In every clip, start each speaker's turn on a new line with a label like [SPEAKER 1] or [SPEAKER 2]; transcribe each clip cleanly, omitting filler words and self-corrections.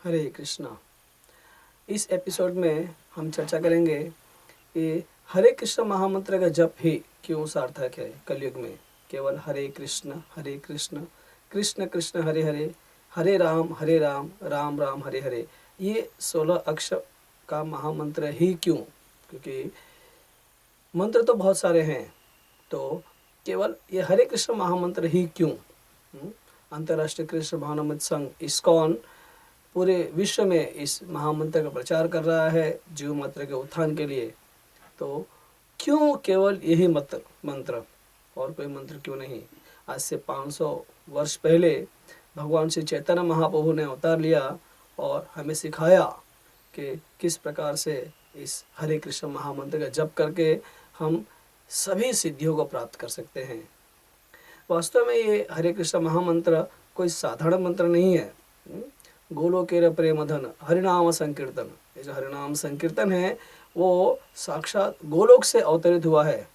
[SPEAKER 1] हरे कृष्णा। इस एपिसोड में हम चर्चा करेंगे कि हरे कृष्ण महामंत्र का जप ही क्यों सार्थक है कलयुग में। केवल हरे कृष्ण कृष्ण कृष्ण हरे हरे, हरे राम राम राम हरे हरे, ये 16 अक्षर का महामंत्र ही क्यों? क्योंकि मंत्र तो बहुत सारे हैं, तो केवल ये हरे कृष्ण महामंत्र ही क्यों? अंतर्राष्ट्रीय कृष्ण भावनामृत संघ इस्कॉन पूरे विश्व में इस महामंत्र का प्रचार कर रहा है जीव मात्र के उत्थान के लिए। तो क्यों केवल यही मंत्र और कोई मंत्र क्यों नहीं? आज से 500 वर्ष पहले भगवान श्री चैतन्य महाप्रभु ने अवतार लिया और हमें सिखाया कि किस प्रकार से इस हरे कृष्ण महामंत्र का जप करके हम सभी सिद्धियों को प्राप्त कर सकते हैं। वास्तव में ये हरे कृष्ण महामंत्र कोई साधारण मंत्र नहीं है। गोलोकेर प्रेमधन हरिनाम संकीर्तन, ये जो हरिनाम संकीर्तन है वो साक्षात गोलोक से अवतरित हुआ है।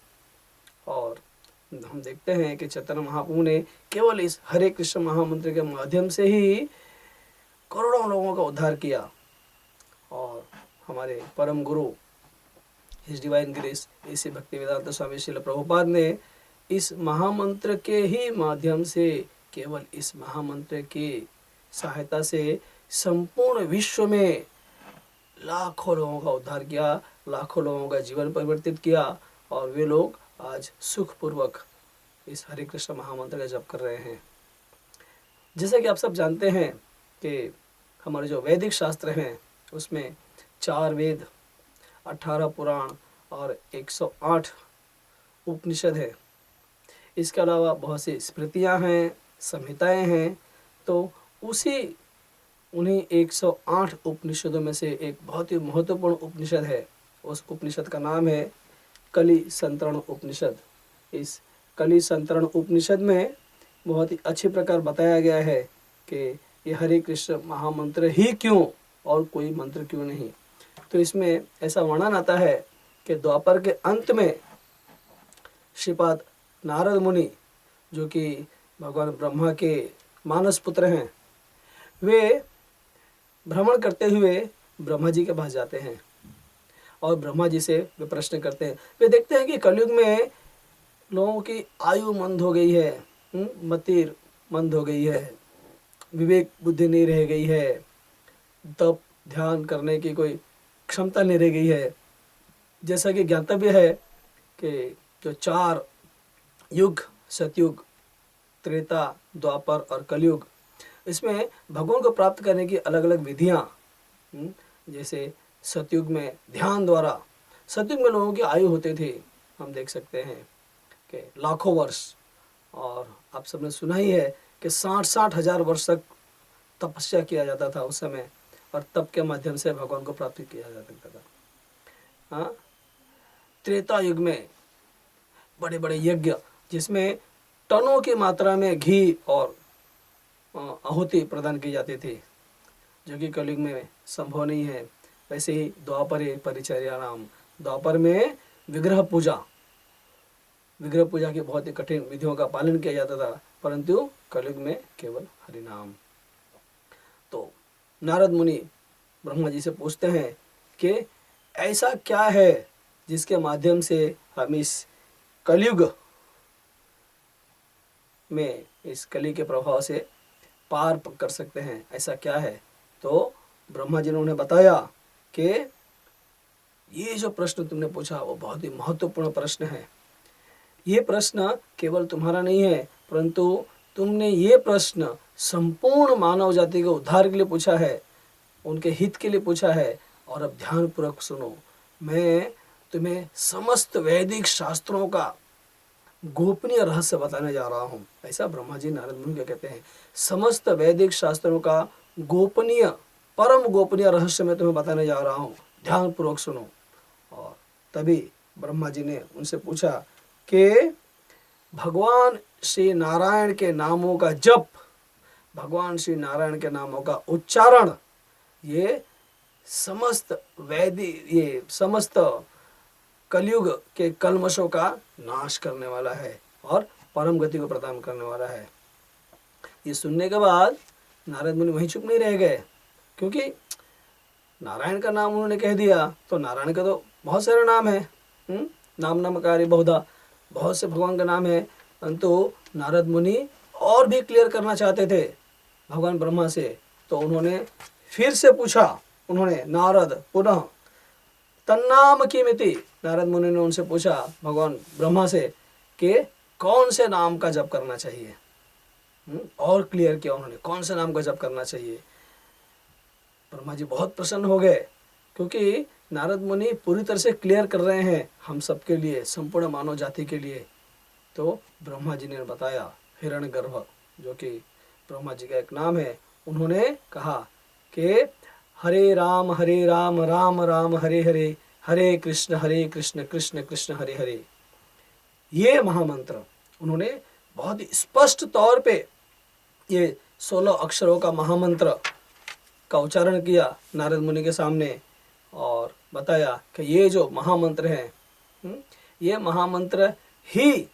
[SPEAKER 1] और हम देखते हैं कि चैतन्य महाप्रभु ने केवल इस हरे कृष्ण महामंत्र के माध्यम से ही करोड़ों लोगों का उद्धार किया। और हमारे परम गुरु हिज डिवाइन ग्रेस ऐसे भक्तिवेदांत स्वामी श्रील प्रभुपाद ने इस महामंत्र के ही माध्यम से, केवल इस महामंत्र की सहायता से संपूर्ण विश्व में लाखों लोगों का उद्धार किया, लाखों लोगों का जीवन परिवर्तित किया और वे लोग आज सुखपूर्वक इस हरे कृष्ण महामंत्र का जप कर रहे हैं। जैसे कि आप सब जानते हैं कि हमारे जो वैदिक शास्त्र हैं उसमें 4 वेद, 18 पुराण और 108 उपनिषद है। इसके अलावा बहुत सी स्मृतियाँ हैं, संहिताएं हैं। तो उन्हीं 108 उपनिषदों में से एक बहुत ही महत्वपूर्ण उपनिषद है। उस उपनिषद का नाम है कलि संतरण उपनिषद। इस कलि संतरण उपनिषद में बहुत ही अच्छे प्रकार बताया गया है कि ये हरे कृष्ण महामंत्र ही क्यों और कोई मंत्र क्यों नहीं। तो इसमें ऐसा वर्णन आता है कि द्वापर के अंत में श्रीपाद नारद मुनि, जो कि भगवान ब्रह्मा के मानस पुत्र हैं, वे भ्रमण करते हुए ब्रह्मा जी के पास जाते हैं और ब्रह्मा जी से वे प्रश्न करते हैं। वे देखते हैं कि कलयुग में लोगों की आयु मंद हो गई है, मति मंद हो गई है, विवेक बुद्धि नहीं रह गई है, तप ध्यान करने की कोई क्षमता नहीं रह गई है। जैसा कि ज्ञातव्य है कि जो 4 युग, सतयुग, त्रेता, द्वापर और कलयुग, इसमें भगवान को प्राप्त करने की अलग अलग विधियाँ, जैसे सतयुग में ध्यान द्वारा, सतयुग में लोगों की आयु होते थे, हम देख सकते हैं कि लाखों वर्ष। और आप सबने सुना ही है कि 60-60 हजार वर्ष तक तपस्या किया जाता था उस समय, और तप के माध्यम से भगवान को प्राप्त किया जा सकता था। हाँ, त्रेता युग में बड़े बड़े यज्ञ जिसमें टनों की मात्रा में घी और आहुति प्रदान की जाती थी, जो कि कलयुग में संभव नहीं है। वैसे ही द्वापरे परिचर्या नाम, द्वापर में विग्रह पूजा की बहुत ही कठिन विधियों का पालन किया जाता था, परंतु कलयुग में केवल हरिनाम। तो नारद मुनि ब्रह्मा जी से पूछते हैं कि ऐसा क्या है जिसके माध्यम से हम इस कलयुग में, इस कली के प्रभाव से पार कर सकते हैं, ऐसा क्या है? तो ब्रह्मा जी ने उन्हें बताया कि ये जो प्रश्न तुमने पूछा वो बहुत ही महत्वपूर्ण प्रश्न है। ये प्रश्न केवल तुम्हारा नहीं है, परंतु तुमने ये प्रश्न संपूर्ण मानव जाति के उद्धार के लिए पूछा है, उनके हित के लिए पूछा है। और अब ध्यानपूर्वक सुनो, मैं तुम्हें समस्त वैदिक शास्त्रों का गोपनीय रहस्य बताने जा रहा हूँ। ऐसा ब्रह्मा जी नारद मुनि को कहते हैं। समस्त वैदिक शास्त्रों का गोपनीय, परम गोपनीय रहस्य मैं तुम्हें बताने जा रहा हूँ, ध्यानपूर्वक सुनो। और तभी ब्रह्मा जी ने उनसे पूछा कि भगवान श्री नारायण के नामों का जप, भगवान श्री नारायण के नामों का उच्चारण, ये समस्त कलयुग के कल्मशों का नाश करने वाला है और परम गति को प्रदान करने वाला है। ये सुनने के बाद नारद मुनि वहीं चुप नहीं रह गए, क्योंकि नारायण का नाम उन्होंने कह दिया तो नारायण का तो बहुत सारे नाम है, नाम नमकारी बहुधा, बहुत से भगवान का नाम है। परंतु नारद मुनि और भी क्लियर करना चाहते थे भगवान ब्रह्मा से, तो उन्होंने फिर से पूछा, उन्होंने नारद पुनः तन्नाम किमिति, नारद मुनि ने उनसे पूछा भगवान ब्रह्मा से कि कौन से नाम का जप करना चाहिए। और क्लियर किया उन्होंने कौन से नाम का जप करना चाहिए। ब्रह्मा जी बहुत प्रसन्न हो गए, क्योंकि नारद मुनि पूरी तरह से क्लियर कर रहे हैं हम सबके लिए, संपूर्ण मानव जाति के लिए। तो ब्रह्मा जी ने बताया हिरण्यगर्भ, जो कि ब्रह्मा जी का एक नाम है, उन्होंने कहा कि हरे राम राम राम हरे हरे, हरे कृष्ण कृष्ण कृष्ण हरे हरे। ये महामंत्र उन्होंने बहुत ही स्पष्ट तौर पे ये 16 अक्षरों का महामंत्र का उच्चारण किया नारद मुनि के सामने और बताया कि ये जो महामंत्र है, ये महामंत्र ही,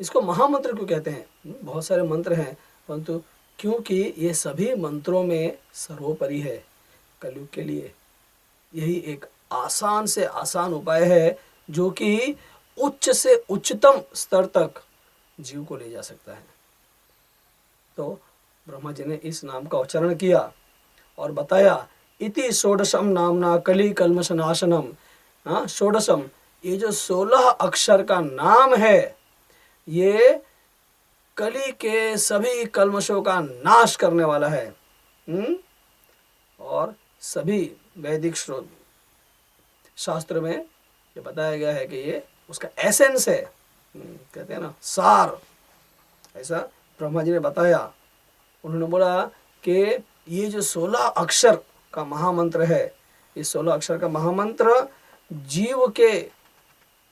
[SPEAKER 1] इसको महामंत्र क्यों कहते हैं? बहुत सारे मंत्र हैं, परंतु क्योंकि ये सभी मंत्रों में सर्वोपरि है। कलयुग के लिए यही एक आसान से आसान उपाय है जो कि उच्च से उच्चतम स्तर तक जीव को ले जा सकता है। तो ब्रह्मा जी ने इस नाम का उच्चारण किया और बताया इति षोडशम नामना कली कल्मष नाशनम। षोडशम, ये जो 16 अक्षर का नाम है, ये कली के सभी कल्मशों का नाश करने वाला है। और सभी वैदिक शास्त्र में ये बताया गया है कि ये उसका एसेंस है, कहते हैं ना सार, ऐसा ब्रह्मा जी ने बताया। उन्होंने बोला कि ये जो 16 अक्षर का महामंत्र है, इस 16 अक्षर का महामंत्र जीव के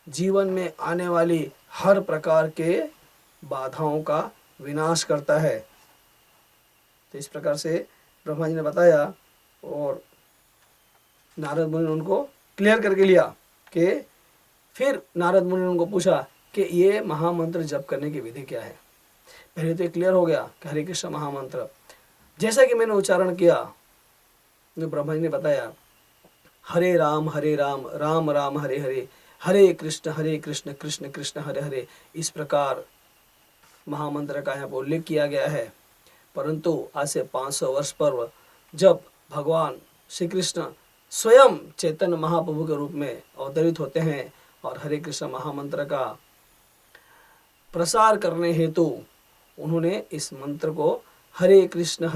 [SPEAKER 1] जीवन में आने वाली हर प्रकार के बाधाओं का विनाश करता है। तो इस प्रकार से ब्रह्मा जी ने बताया और नारद मुनि ने उनको क्लियर करके लिया कि फिर नारद मुनि ने उनको पूछा कि ये महामंत्र जप करने की विधि क्या है। पहले तो क्लियर हो गया कि हरे कृष्ण महामंत्र, जैसा कि मैंने उच्चारण किया, तो ब्रह्मा जी ने बताया हरे राम राम राम हरे हरे, हरे कृष्ण कृष्ण कृष्ण हरे हरे। इस प्रकार महामंत्र का यहाँ पर उल्लेख किया गया है। परंतु आज से 500 वर्ष पूर्व जब भगवान श्री कृष्ण स्वयं चैतन्य महाप्रभु के रूप में अवतरित होते हैं और हरे कृष्ण महामंत्र का प्रसार करने हेतु उन्होंने इस मंत्र को हरे कृष्ण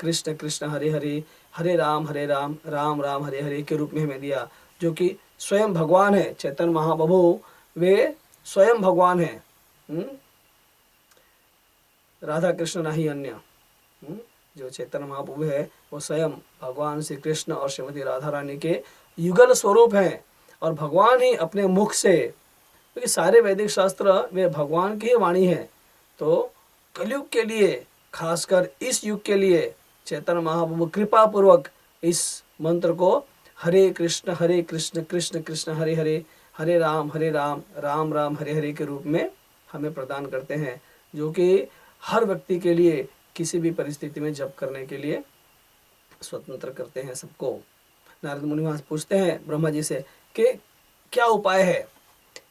[SPEAKER 1] कृष्ण कृष्ण हरे हरे, हरे राम राम राम हरे हरे के रूप में हमें दिया, जो कि स्वयं भगवान है। चैतन्य महाप्रभु वे स्वयं भगवान है, राधा कृष्ण नहीं अन्य। जो चैतन्य महाप्रभु है वो स्वयं भगवान श्री कृष्ण और श्रीमती राधा रानी के युगल स्वरूप हैं। और भगवान ही अपने मुख से, क्योंकि सारे वैदिक शास्त्र वे भगवान की ही वाणी है, तो कलयुग के लिए, खासकर इस युग के लिए चैतन्य महाप्रभु कृपा पूर्वक इस मंत्र को हरे कृष्ण कृष्ण कृष्ण हरे हरे, हरे राम राम राम हरे हरे के रूप में हमें प्रदान करते हैं, जो कि हर व्यक्ति के लिए किसी भी परिस्थिति में जप करने के लिए स्वतंत्र करते हैं सबको। नारद मुनि वहाँ पूछते हैं ब्रह्मा जी से कि क्या उपाय है,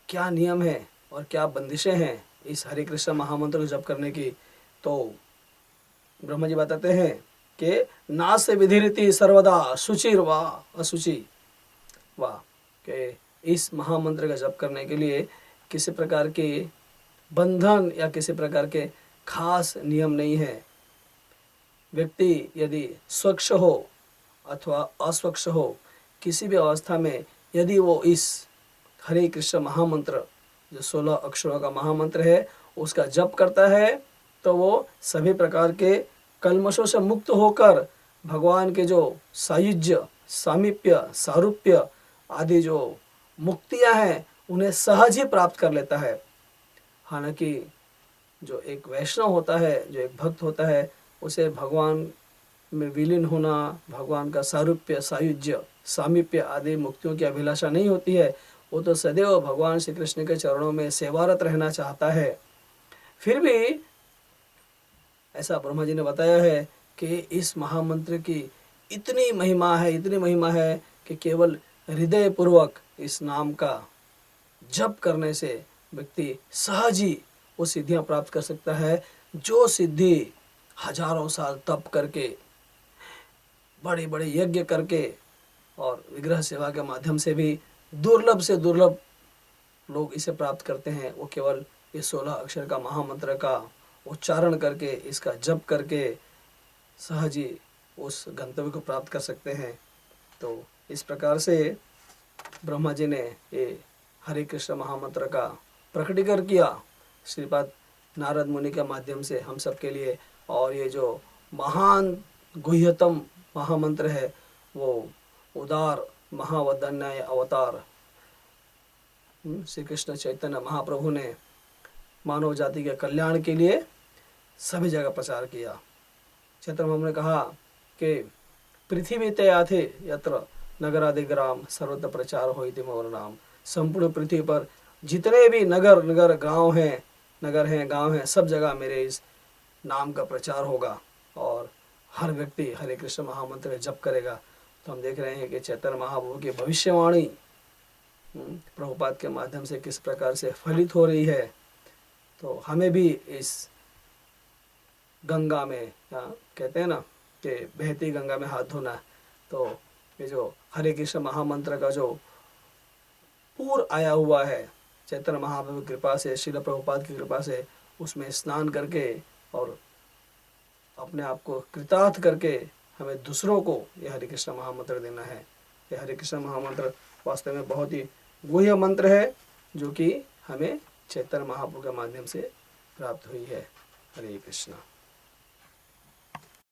[SPEAKER 1] क्या नियम है और क्या बंदिशें हैं इस हरे कृष्ण महामंत्र को जप करने की। तो ब्रह्मा जी बताते हैं कि नास विधिरिति सर्वदा शुचिर वा अशुचि वाह, कि इस महामंत्र का जप करने के लिए किसी प्रकार के बंधन या किसी प्रकार के खास नियम नहीं है। व्यक्ति यदि स्वच्छ हो अथवा अस्वच्छ हो, किसी भी अवस्था में यदि वो इस हरे कृष्ण महामंत्र जो 16 अक्षरों का महामंत्र है उसका जप करता है, तो वो सभी प्रकार के कल्मशों से मुक्त होकर भगवान के जो सायुज्य, सामीप्य, सारूप्य आदि जो मुक्तियां हैं उन्हें सहज ही प्राप्त कर लेता है। हालांकि जो एक वैष्णव होता है, जो एक भक्त होता है, उसे भगवान में विलीन होना, भगवान का सारूप्य, सायुज्य, सामीप्य आदि मुक्तियों की अभिलाषा नहीं होती है। वो तो सदैव भगवान श्री कृष्ण के चरणों में सेवारत रहना चाहता है। फिर भी ऐसा ब्रह्मा जी ने बताया है कि इस महामंत्र की इतनी महिमा है, इतनी महिमा है कि केवल हृदय पूर्वक इस नाम का जप करने से व्यक्ति सहज ही वो सिद्धियां प्राप्त कर सकता है, जो सिद्धि हजारों साल तप करके, बड़े बड़े यज्ञ करके और विग्रह सेवा के माध्यम से भी दुर्लभ से दुर्लभ लोग इसे प्राप्त करते हैं। वो केवल ये 16 अक्षर का महामंत्र का उच्चारण करके, इसका जप करके सहज ही उस गंतव्य को प्राप्त कर सकते हैं। तो इस प्रकार से ब्रह्मा जी ने ये हरे कृष्ण महामंत्र का प्रकटीकरण किया श्रीपाद नारद मुनि के माध्यम से हम सब के लिए। और ये जो महान गुह्यतम महामंत्र है वो उदार महावदन्याय अवतार श्री कृष्ण चैतन्य महाप्रभु ने मानव जाति के कल्याण के लिए सभी जगह प्रचार किया। चैतन्य महाप्रभु ने कहा कि पृथ्वी तया थे यत्र नगरादि ग्राम सर्वत्र प्रचार होइति मोर नाम। संपूर्ण पृथ्वी पर जितने भी नगर गांव हैं, नगर हैं, गांव हैं, सब जगह मेरे इस नाम का प्रचार होगा और हर व्यक्ति हरे कृष्ण महामंत्र जप करेगा। तो हम देख रहे हैं कि चैतन्य महाप्रभु की भविष्यवाणी प्रभुपाद के माध्यम से किस प्रकार से फलित हो रही है। तो हमें भी इस गंगा में, कहते हैं ना कि बहती गंगा में हाथ धोना, तो ये जो हरे कृष्ण महामंत्र का जो पूर आया हुआ है चैतन्य महाप्रभु की कृपा से, श्रील प्रभुपाद की कृपा से, उसमें स्नान करके और अपने आप को कृतार्थ करके हमें दूसरों को ये हरे कृष्ण महामंत्र देना है। ये हरे कृष्ण महामंत्र वास्तव में बहुत ही गुह्य मंत्र है जो कि हमें चैतन्य महाप्रभु के माध्यम से प्राप्त हुई है। हरे कृष्ण।